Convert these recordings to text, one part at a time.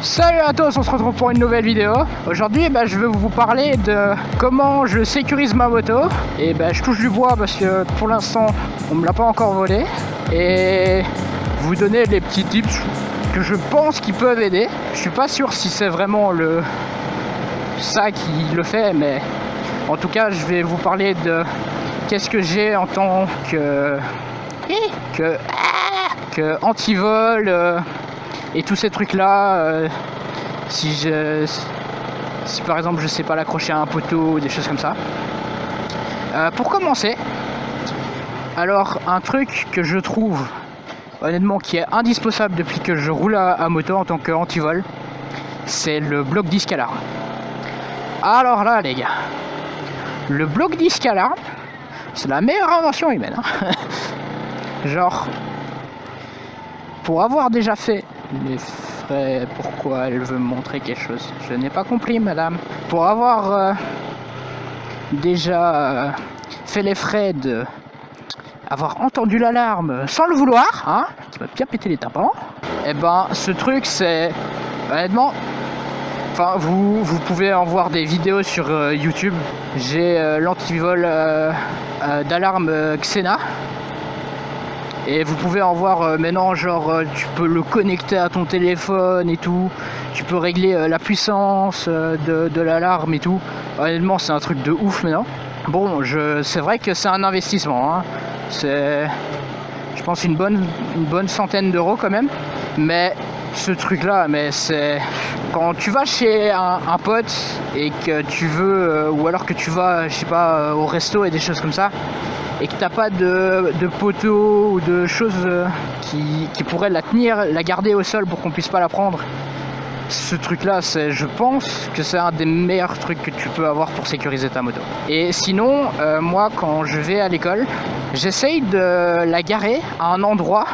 Salut à tous, on se retrouve pour une nouvelle vidéo. Aujourd'hui, je vais vous parler de comment je sécurise ma moto. Et je touche du bois parce que pour l'instant, on me l'a pas encore volé. Et vous donner les petits tips que je pense qui peuvent aider. Je suis pas sûr si c'est vraiment ça qui le fait, mais en tout cas, je vais vous parler de qu'est-ce que j'ai en tant que anti-vol et tous ces trucs là. Si par exemple je sais pas l'accrocher à un poteau ou des choses comme ça. Pour commencer, alors un truc que je trouve honnêtement qui est indispensable depuis que je roule à moto en tant qu'anti-vol, c'est le bloc disque alarme. Alors là les gars, le bloc disque alarme, c'est la meilleure invention humaine, hein. Genre, pour avoir déjà fait les frais, pourquoi elle veut me montrer quelque chose? Je n'ai pas compris, madame. Pour avoir déjà fait les frais de avoir entendu l'alarme sans le vouloir, hein, qui m'a bien pété les tympans, et ce truc, c'est honnêtement, enfin, vous pouvez en voir des vidéos sur YouTube. J'ai l'antivol d'alarme Xena. Et vous pouvez en voir maintenant, genre tu peux le connecter à ton téléphone et tout. Tu peux régler la puissance de l'alarme et tout. Honnêtement, c'est un truc de ouf maintenant. Bon, c'est vrai que c'est un investissement, hein. C'est, je pense, une bonne centaine d'euros quand même. Mais ce truc-là, c'est quand tu vas chez un pote et que tu veux, ou alors que tu vas, je sais pas, au resto et des choses comme ça, et que t'as pas de poteau ou de choses qui pourraient la garder au sol pour qu'on puisse pas la prendre. Ce truc là, je pense que c'est un des meilleurs trucs que tu peux avoir pour sécuriser ta moto. Et sinon, moi quand je vais à l'école, j'essaye de la garer à un endroit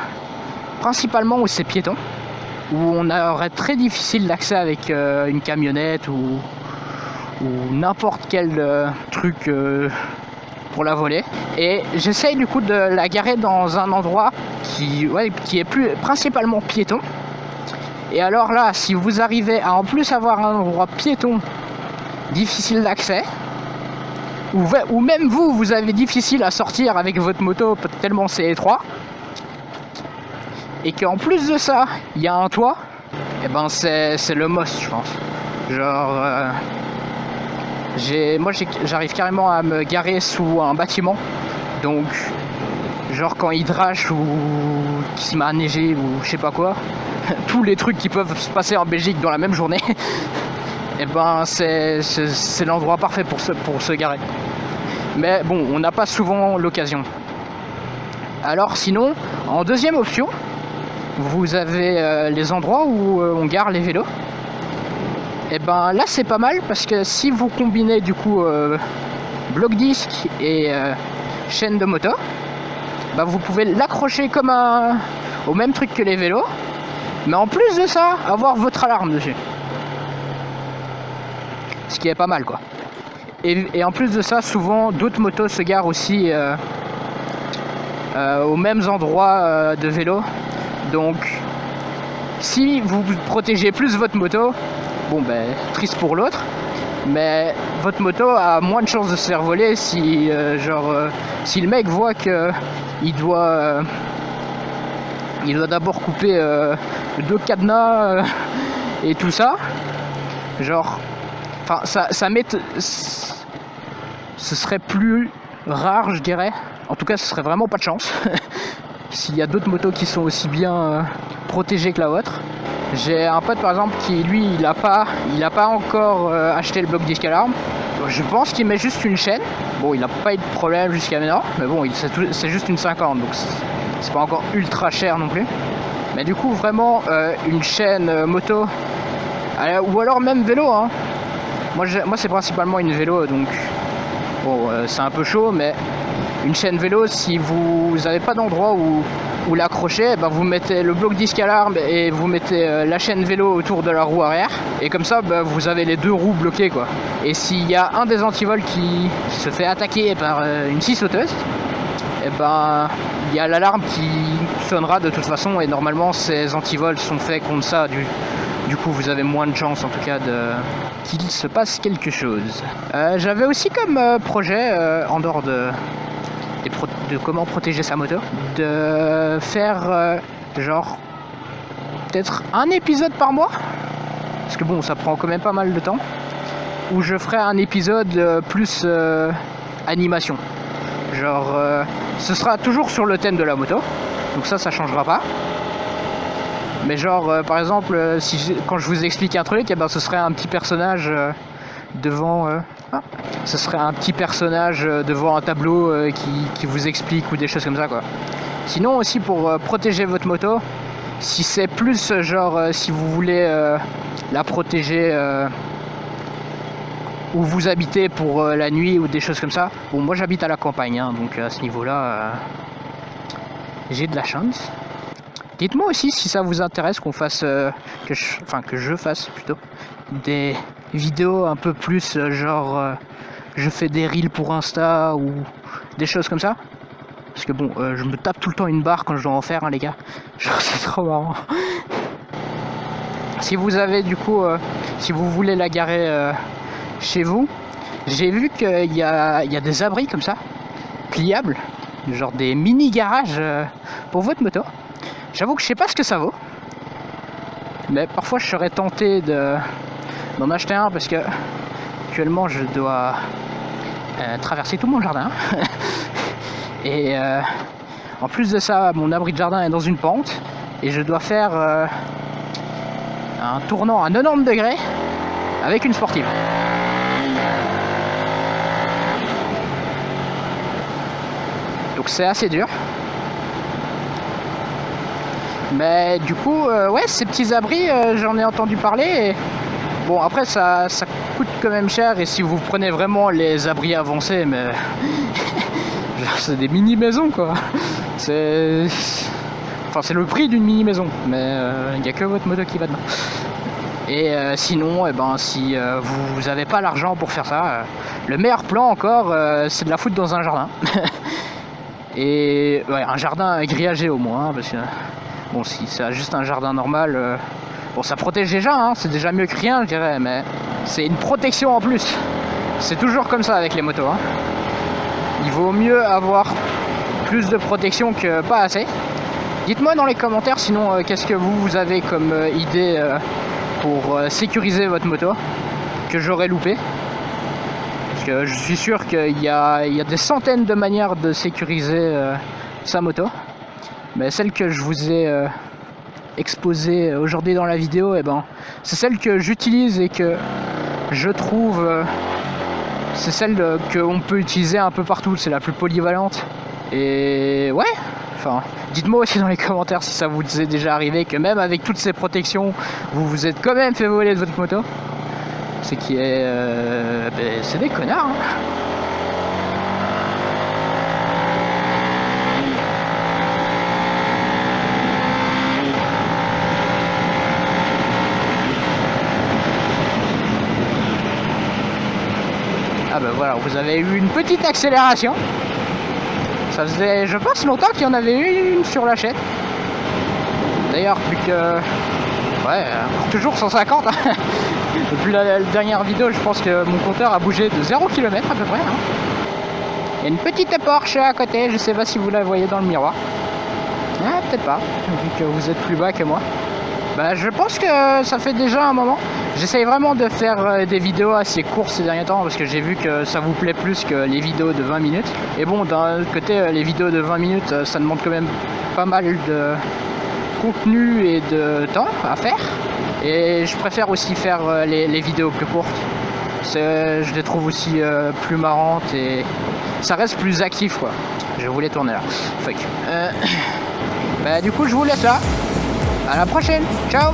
principalement où c'est piéton, où on aurait très difficile d'accès avec une camionnette ou n'importe quel truc pour la voler. Et j'essaye du coup de la garer dans un endroit qui est principalement piéton. Et alors là, si vous arrivez à en plus avoir un endroit piéton difficile d'accès, ou même vous avez difficile à sortir avec votre moto tellement c'est étroit, et qu'en plus de ça il y a un toit, et c'est le must, je pense. Genre j'arrive carrément à me garer sous un bâtiment, donc genre quand il drache ou qu'il se met à neiger ou je sais pas quoi, tous les trucs qui peuvent se passer en Belgique dans la même journée, et c'est l'endroit parfait pour se garer. Mais bon, on n'a pas souvent l'occasion. Alors sinon, en deuxième option, vous avez les endroits où on gare les vélos. Et là c'est pas mal parce que si vous combinez du coup bloc disque et chaîne de moto, vous pouvez l'accrocher comme au même truc que les vélos, mais en plus de ça avoir votre alarme dessus, ce qui est pas mal quoi. Et en plus de ça, souvent d'autres motos se garent aussi aux mêmes endroits de vélo, donc si vous protégez plus votre moto, bon triste pour l'autre, mais votre moto a moins de chances de se faire voler si si le mec voit que il doit d'abord couper 2 cadenas et tout ça, genre enfin ce serait plus rare, je dirais. En tout cas, ce serait vraiment pas de chance s'il y a d'autres motos qui sont aussi bien protégées que la vôtre. J'ai un pote par exemple qui lui il a pas encore acheté le bloc disque alarme. Je pense qu'il met juste une chaîne. Bon, il n'a pas eu de problème jusqu'à maintenant, mais bon, c'est juste une 50, donc c'est pas encore ultra cher non plus. Mais du coup vraiment une chaîne moto, ou alors même vélo, hein. Moi c'est principalement une vélo, donc bon c'est un peu chaud, mais une chaîne vélo, si vous n'avez pas d'endroit où l'accrocher, vous mettez le bloc disque alarme et vous mettez la chaîne vélo autour de la roue arrière, et comme ça vous avez les deux roues bloquées quoi. Et s'il y a un des antivols qui se fait attaquer par une scie sauteuse, et ben il y a l'alarme qui sonnera de toute façon, et normalement ces antivols sont faits contre ça, du coup vous avez moins de chances en tout cas qu'il se passe quelque chose. J'avais aussi comme projet, en dehors de comment protéger sa moto, de faire genre peut-être un épisode par mois, parce que bon ça prend quand même pas mal de temps, où je ferai un épisode plus animation. Genre ce sera toujours sur le thème de la moto, donc ça changera pas. Mais genre par exemple quand je vous explique un truc, et ben ce serait un petit personnage devant ce serait un petit personnage devant un tableau qui vous explique, ou des choses comme ça quoi. Sinon aussi pour protéger votre moto, si c'est plus genre si vous voulez la protéger où vous habitez pour la nuit ou des choses comme ça. Bon, moi j'habite à la campagne, hein, donc à ce niveau-là, j'ai de la chance. Dites-moi aussi si ça vous intéresse qu'on fasse, que je fasse plutôt, des vidéos un peu plus genre, je fais des reels pour Insta ou des choses comme ça. Parce que bon, je me tape tout le temps une barre quand je dois en faire, hein, les gars. Genre c'est trop marrant. Si vous avez du coup, si vous voulez la garer chez vous, j'ai vu qu'il y a des abris comme ça, pliables, genre des mini garages pour votre moto. J'avoue que je sais pas ce que ça vaut, mais parfois je serais tenté d'en acheter un, parce que actuellement je dois traverser tout mon jardin et en plus de ça mon abri de jardin est dans une pente et je dois faire un tournant à 90 degrés avec une sportive. Donc c'est assez dur. Mais du coup, ouais, ces petits abris, j'en ai entendu parler. Et bon, après, ça coûte quand même cher. Et si vous prenez vraiment les abris avancés, mais c'est des mini-maisons, quoi. C'est le prix d'une mini-maison. Mais il n'y a que votre moto qui va dedans. Et sinon, si vous n'avez pas l'argent pour faire ça, le meilleur plan encore, c'est de la foutre dans un jardin. Et ouais, un jardin grillagé au moins, hein, parce que bon, si c'est juste un jardin normal, bon, ça protège déjà, hein, c'est déjà mieux que rien, je dirais, mais c'est une protection en plus. C'est toujours comme ça avec les motos, hein. Il vaut mieux avoir plus de protection que pas assez. Dites-moi dans les commentaires sinon qu'est-ce que vous avez comme idée pour sécuriser votre moto que j'aurais loupé. Parce que je suis sûr qu'il y a des centaines de manières de sécuriser sa moto. Mais celle que je vous ai exposée aujourd'hui dans la vidéo, c'est celle que j'utilise et que je trouve c'est celle qu'on peut utiliser un peu partout, c'est la plus polyvalente. Et ouais, enfin, dites-moi aussi dans les commentaires si ça vous est déjà arrivé que même avec toutes ces protections, vous vous êtes quand même fait voler de votre moto. C'est qui est... c'est des connards, hein. Ah ben voilà, vous avez eu une petite accélération. Ça faisait, je pense, longtemps qu'il y en avait eu une sur la chaîne. D'ailleurs, plus que... Ouais, toujours 150. Hein. Depuis la dernière vidéo, je pense que mon compteur a bougé de 0 km à peu près. Hein. Il y a une petite Porsche à côté, je sais pas si vous la voyez dans le miroir. Ah, peut-être pas, vu que vous êtes plus bas que moi. Bah, je pense que ça fait déjà un moment. J'essaye vraiment de faire des vidéos assez courtes ces derniers temps parce que j'ai vu que ça vous plaît plus que les vidéos de 20 minutes. Et bon, d'un autre côté, les vidéos de 20 minutes, ça demande quand même pas mal de contenu et de temps à faire. Et je préfère aussi faire les vidéos plus courtes. Je les trouve aussi plus marrantes et ça reste plus actif, quoi. Je voulais tourner là. Fuck. Bah, du coup, je vous laisse là. À la prochaine. Ciao.